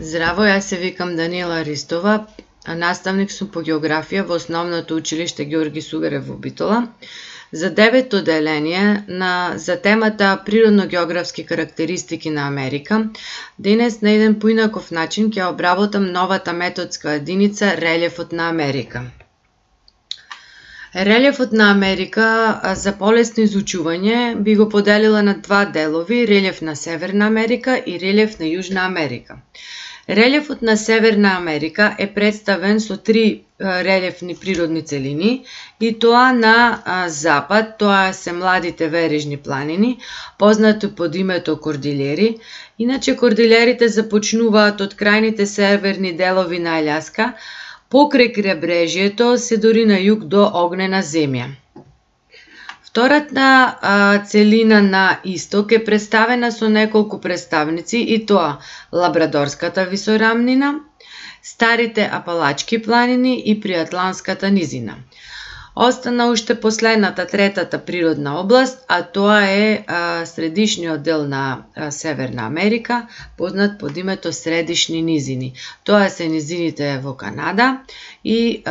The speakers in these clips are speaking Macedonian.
Здраво, јас се викам Даниела Ристова, наставник сум по географија во Основното училиште Георги Сугарев во Битола. За 9-то деление за темата природно-географски карактеристики на Америка, денес на еден поинаков начин ќе обработам новата методска единица релјефот на Америка. Релјефот на Америка за полесно изучување би го поделила на два делови, релјеф на Северна Америка и релјеф на Јужна Америка. Релјефот на Северна Америка е представен со три релјефни природни целини и тоа на запад, тоа се младите верижни планини, познати под името кордилери. Иначе кордилерите започнуваат од крајните северни делови на Аљаска, покрај крайбрежјето се дори на југ до огнена земја. Втората целина на исток е представена со неколку представници и тоа Лабрадорската висорамнина, старите Апалачки планини и Приатланската низина. Остана уште последната, третата природна област, а тоа е средишниот дел на Северна Америка, познат под името Средишни низини. Тоа се низините во Канада и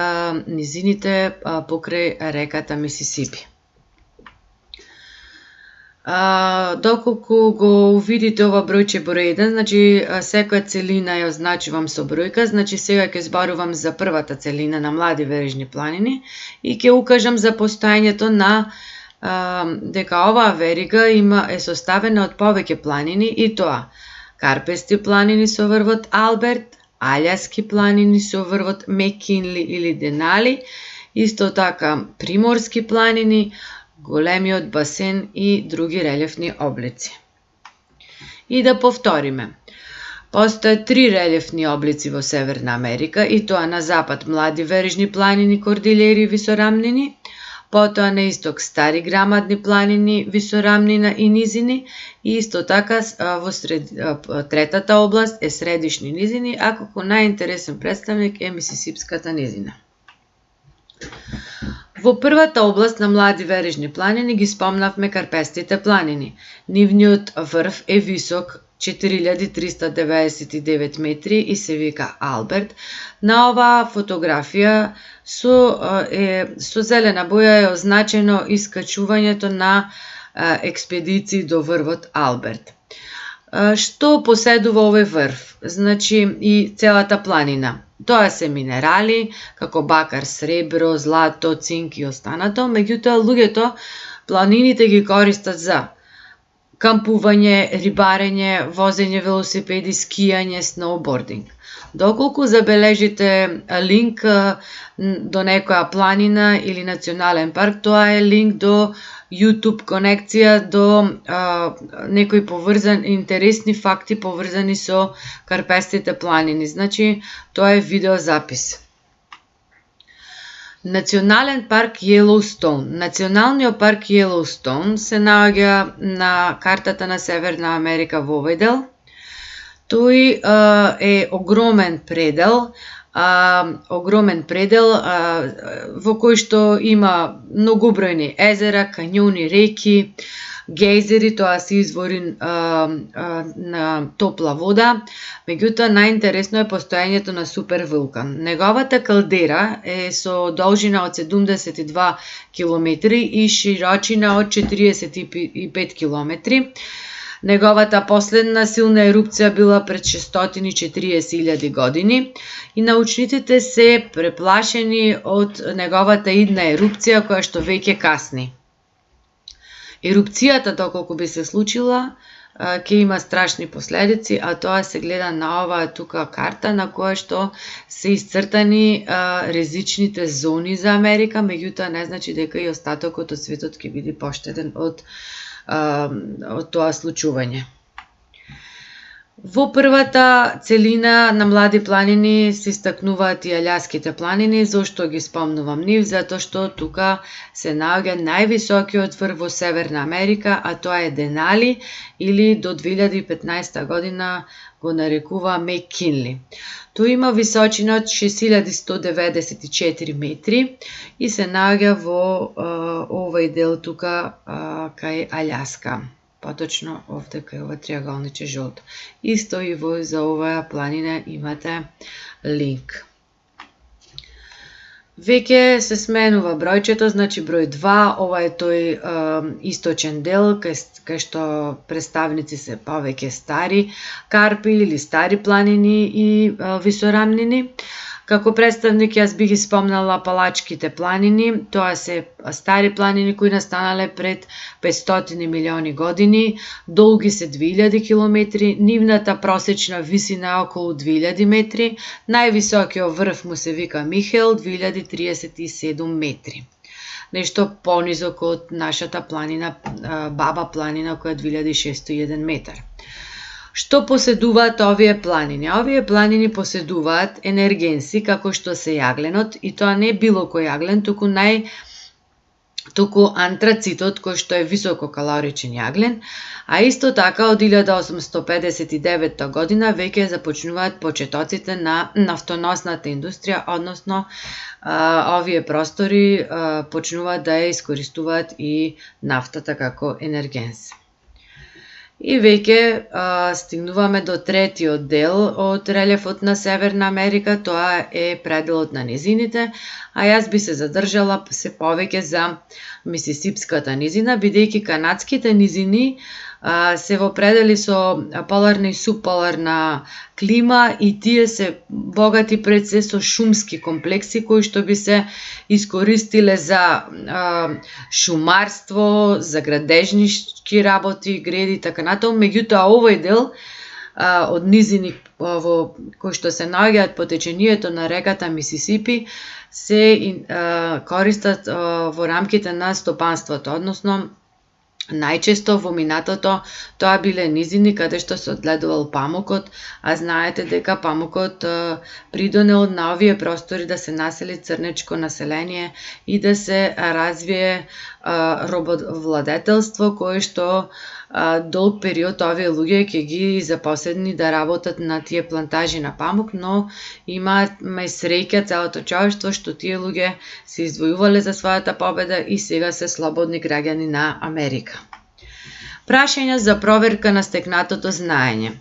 низините покрај реката Мисисипи. Доколку го увидите ова бројче број 1, значи секоја целина ја означувам со бројка, значи сега ќе зборувам за првата целина на млади верижни планини и ќе укажам за постоењето на дека оваа верига е составена од повеќе планини и тоа Карпести планини со врвот Алберт, Аљаски планини со врвот Мекинли или Денали, исто така приморски планини, големиот басен и други релјефни облици. И да повториме. Постојат три релјефни облици во Северна Америка и тоа на запад млади верижни планини, кордилери и висорамнини, потоа на исток стари грамадни планини, висорамнина и низини и исто така во третата област е средишни низини, а како најинтересен представник е Мисисипската низина. Во првата област на млади верижни планини ги спомнавме Карпестите планини. Нивниот врв е висок 4399 метри и се вика Алберт. На оваа фотографија со зелена боја е означено искачувањето на експедиции до врвот Алберт. Што поседува овој врв? Значи и целата планина. Тоа се минерали, како бакар, сребро, злато, цинк и останато, меѓутоа луѓето планините ги користат за кампување, рибарење, возење велосипеди, скијање, сноубординг. Доколку забележите линк до некоја планина или национален парк, тоа е линк до YouTube конекција до некои интересни факти поврзани со Карпестите планини. Значи, тоа е видеозапис. Национален парк Йелоустоун. Националниот парк Йелоустоун се наоѓа на картата на Северна Америка во овој дел. Тој е огромен предел во кој што има многобројни езера, кањони, реки, гејзери, тоа се извори на топла вода, меѓутоа најинтересно е постоењето на супервулкан. Неговата калдера е со должина од 72 км и широчина од 45 км. Неговата последна силна ерупција била пред 640.000 години и научниците се преплашени од неговата идна ерупција која што веќе касни. Ерупцијата, доколку би се случила, ќе има страшни последици, а тоа се гледа на оваа тука карта на која што се исцртани ризичните зони за Америка, меѓутоа не значи дека и остатокот од светот ќе биде поштеден од тоа случување. Во првата целина на млади планини се истакнуваат и Аљаските планини. Зошто ги спомнувам нив? Затоа што тука се наоѓа највисокиот врв во Северна Америка, а тоа е Денали или до 2015 година го нарекува Мекинли. Тој има височина од 6194 метри и се наоѓа во овој дел тука кај Аљаска. поточно овде кај ова триаголниче жолто. Исто и за оваа планина имате линк. Веќе се сменува бројчето, значи број 2, ова е тој источен дел, кај што представници се повеќе стари карпи или стари планини и висорамнини. Како представник јас би ги спомнала Апалачките планини, тоа се стари планини кои настанале пред 500 милиони години, долги се 2000 километри, нивната просечна висина е околу 2000 метри, највисокиот врв му се вика Михел, 2037 метри. Нешто понизок од нашата планина, баба планина, која е 2601 метар. Што поседуваат овие планини? Овие планини поседуваат енергенси како што се јагленот, и тоа не било кој јаглен, туку антрацитот, кој што е висококалоричен јаглен, а исто така од 1859 година веќе започнуваат почетоците на нафтоносната индустрија, односно овие простори почнуваат да ја искористуваат и нафтата како енергенс. И веќе стигнуваме до третиот дел од релефот на Северна Америка, тоа е пределот на низините, а јас би се задржала се повеќе за Мисисипската низина, бидејќи канадските низини се во предели со поларна и субполарна клима и тие се богати пред се со шумски комплекси кои што би се искористиле за шумарство, за градежнички работи, греди и така натаму. Меѓутоа овој дел од низини кои што се наоѓаат по течението на реката Мисисипи се користат во рамките на стопанството, односно најчесто во минатото тоа биле низини каде што се одгледувал памукот, а знаете дека памукот придонел на овие простори да се насели црнечко население и да се развие робовладетелство кое што долг период овие луѓе ќе ги запоследни да работат на тие плантажи на памук, но имаме среќа целото човештво што тие луѓе се извојувале за својата победа и сега се слободни граѓани на Америка. Прашања за проверка на стекнатото знаење.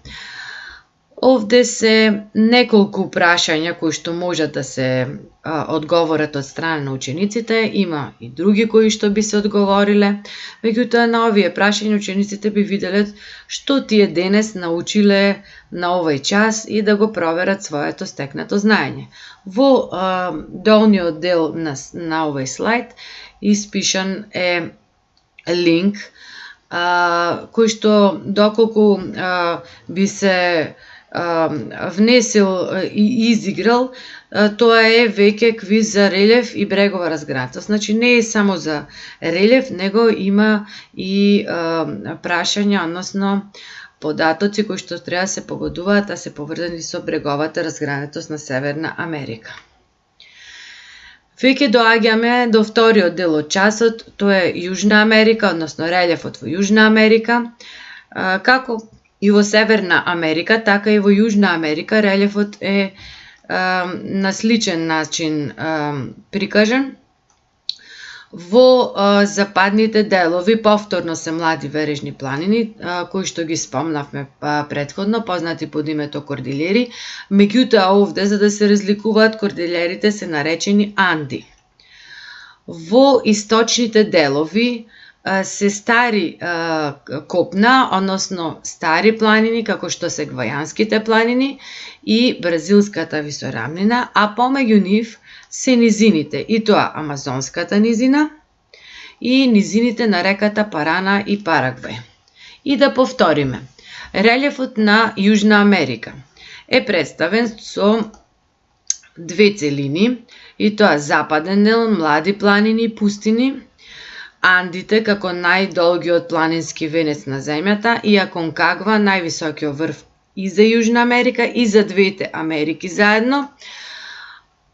Овде се неколку прашања кои што можат да се одговорат од страна на учениците, има и други кои што би се одговориле, меѓутоа на овие прашања учениците би виделе што тие денес научиле на овој час и да го проверат своето стекнато знаење. Во долниот дел на овој слайд испишан е линк кој што доколку би се внесил и изиграл, тоа е веќе квиз за релеф и брегова разгранатост. Значи не е само за релеф, него има и прашања, односно податоци кои што треба да се погодуваат, а се поврзани со бреговата разгранатост на Северна Америка. Веќе доаѓаме до вториот дел од часот, тоа е Јужна Америка, односно релефот во Јужна Америка. Како и во Северна Америка, така и во Јужна Америка релефот е на сличен начин прикажан. Во западните делови повторно се млади вережни планини, кои што ги спомнавме претходно, познати под името кордилери, меѓутоа овде, за да се разликуваат кордилерите, се наречени Анди. Во источните делови се стари копна, односно стари планини, како што се Гвајанските планини и Бразилската висорамнина, а помеѓу нив се низините, и тоа Амазонската низина и низините на реката Парана и Парагвај. И да повториме, релефот на Јужна Америка е представен со две целини, и тоа западен дел, млади планини и пустини, Андите како најдолгиот планински венец на земјата и Аконкагва, највисокиот врв и за Јужна Америка и за двете Америки заедно.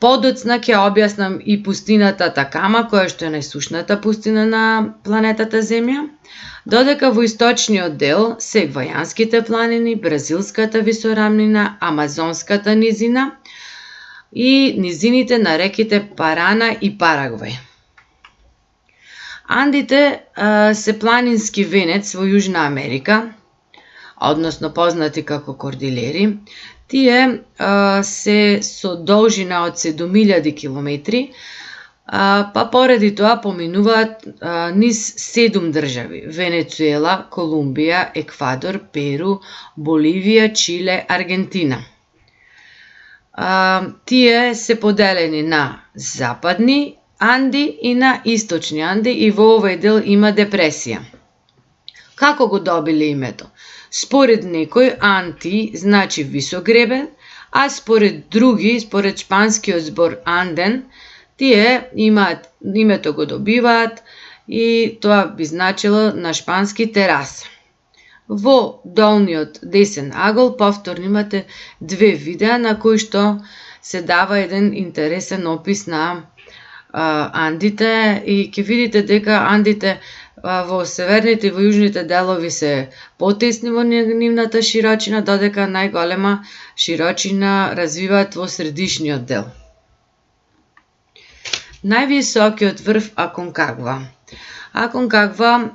Подоцна ќе објаснам и пустината Атакама, која што е најсушната пустина на планетата Земја, додека во источниот дел се Гвајанските планини, Бразилската висорамнина, Амазонската низина и низините на реките Парана и Парагвај. Андите се планински венец во Јужна Америка, односно познати како кордилери. Тие се со должина од 7000 километри, па поради тоа поминуваат низ 7 држави: Венецуела, Колумбија, Еквадор, Перу, Боливија, Чиле, Аргентина. Тие се поделени на западни Анди и на источни Анди и во овој дел има депресија. Како го добиле името? Според некој, Анти значи висок гребен, а според други, според шпанскиот збор Анден, тие името го добиваат и тоа би значило на шпански тераса. Во долниот десен агол повторно имате 2 видеа на кои што се дава еден интересен опис на Андите и ќе видите дека Андите во северните и во јужните делови се потесни во нивната широчина, додека најголема широчина развиваат во средишниот дел. Највисокиот врв Аконкагва. Аконкагва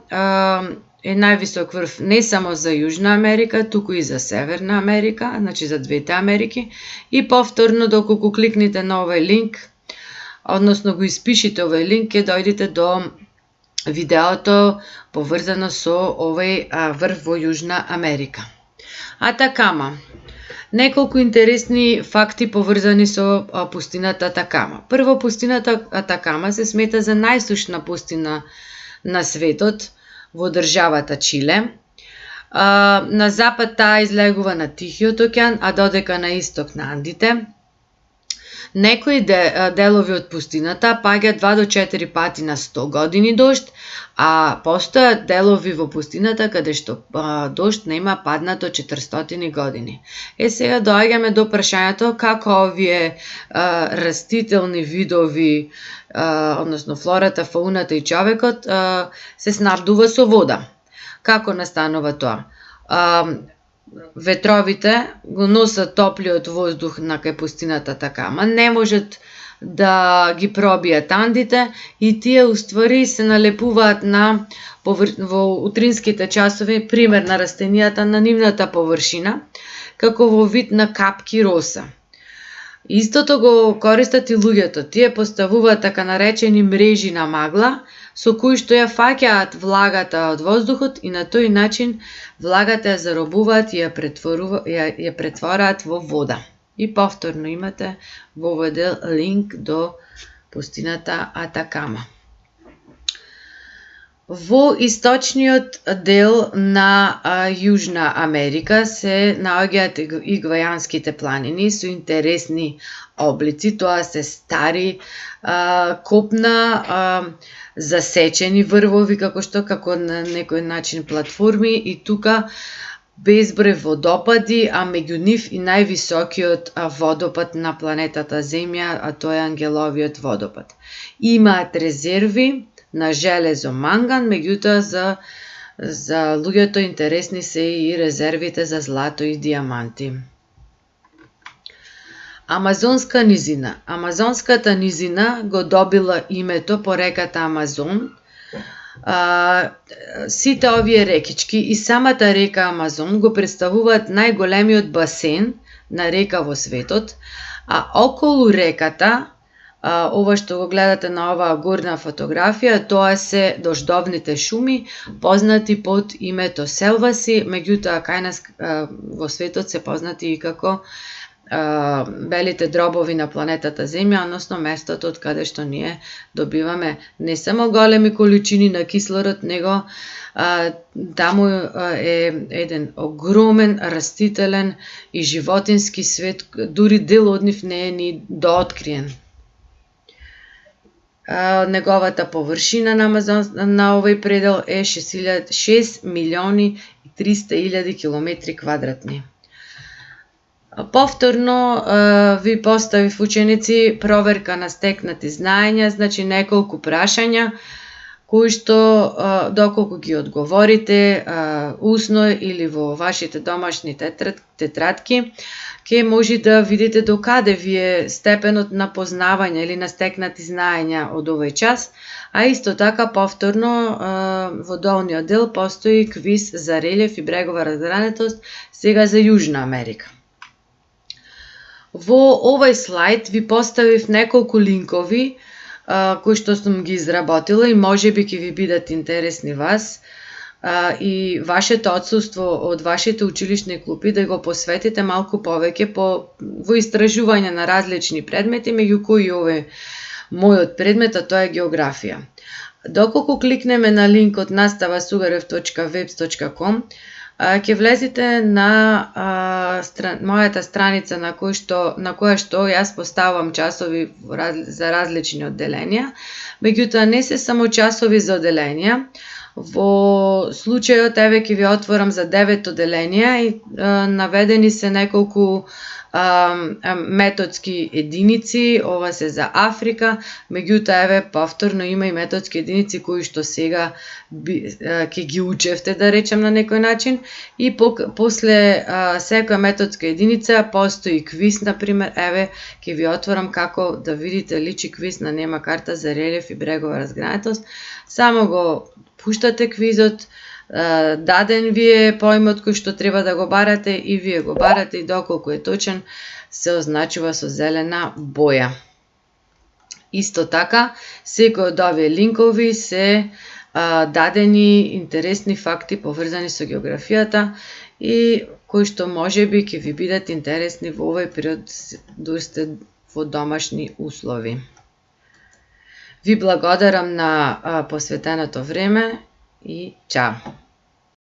е највисок врв не само за Јужна Америка, туку и за Северна Америка, значи за двете Америки. И повторно, доколку кликнете на овој линк, односно го испишите овој линк, ќе дојдете до видеото поврзано со овој врв во Јужна Америка. Атакама. Неколку интересни факти поврзани со пустината Атакама. Прво, пустината Атакама се смета за најсушна пустина на светот во државата Чиле. На запад таа излегува на Тихиот океан, а додека на исток на Андите. Некои делови од пустината паѓа 2 до 4 пати на 100 години дожд, а постојат делови во пустината каде што дожд нема паднато 400 години. Сега доаѓаме до прашањето како овие растителни видови, односно флората, фауната и човекот се снабдува со вода. Како настанува тоа? Ветровите го носат топлиот воздух на кај пустината Атакама, не можат да ги пробијат Андите и тие уствари се налепуваат во утринските часови, пример на растенијата на нивната површина, како во вид на капки роса. Истото го користат и луѓето. Тие поставуваат така наречени мрежи на магла, со кои што ја фаќаат влагата од воздухот и на тој начин влагата ја заробуваат и ја претвораат во вода. И повторно имате во овој дел линк до пустината Атакама. Во источниот дел на Јужна Америка се наоѓаат и Гвајанските планини со интересни облици. Тоа се стари копна, засечени врвови, како на некој начин платформи, и тука безброј водопади, а меѓу нив и највисокиот водопад на планетата Земја, а тоа е Ангеловиот водопад. Имаат резерви на железо, манган, меѓутоа за луѓето интересни се и резервите за злато и диаманти. Амазонска низина. Амазонската низина го добила името по реката Амазон. Сите овие рекички и самата река Амазон го представуваат најголемиот басен на река во светот, а околу реката, ова што го гледате на оваа горна фотографија, тоа се дождовните шуми, познати под името селваси, меѓутоа кај нас во светот се познати и како белите дробови на планетата Земја, односно местото од каде што ние добиваме не само големи количини на кислород, него таму е еден огромен растителен и животински свет, дури дел од нив не е ни дооткриен. Неговата површина на овој предел е 6 милиони и 300 илјади километри квадратни. Повторно ви поставив, ученици, проверка на стекнати знаења, значи неколку прашања кои што доколку ги одговорите усно или во вашите домашни тетрадки, ќе може да видите докаде ви е степенот на познавање или на стекнати знаења од овој час, а исто така повторно во долниот дел постои квиз за релјеф и брегова разгранетост, сега за Јужна Америка. Во овој слайд ви поставив неколку линкови кои што сум ги изработила и можеби ќе ви бидат интересни вас и вашето отсуство од вашите училишни клупи да го посветите малку повеќе во истражување на различни предмети, меѓу кои овој мојот предмет, а тоа е географија. Доколку кликнеме на линкот nastavasugarev.webs.com, ќе влезете на мојата страница на која што јас поставам часови за различни одделенија, меѓутоа не се само часови за одделенија. Во случајот еве ќе ви отворам за 9 одделенија и наведени се неколку методски единици, ова се за Африка, меѓутоа еве повторно има и методски единици кои што сега ќе ги учевте, да речем на некој начин, и после секоја методска единица постои квиз, например, еве ќе ви отворам како да видите личи квиз на нема карта за релјеф и брегова разгранетост. Само го пуштате квизот, даден ви е поимот кој што треба да го барате и вие го барате и доколку е точен се означува со зелена боја. Исто така, секој од овие линкови се дадени интересни факти поврзани со географијата и кои што можеби ќе ви бидат интересни во овој период дори сте во домашни услови. Ви благодарам на посветеното време и чао!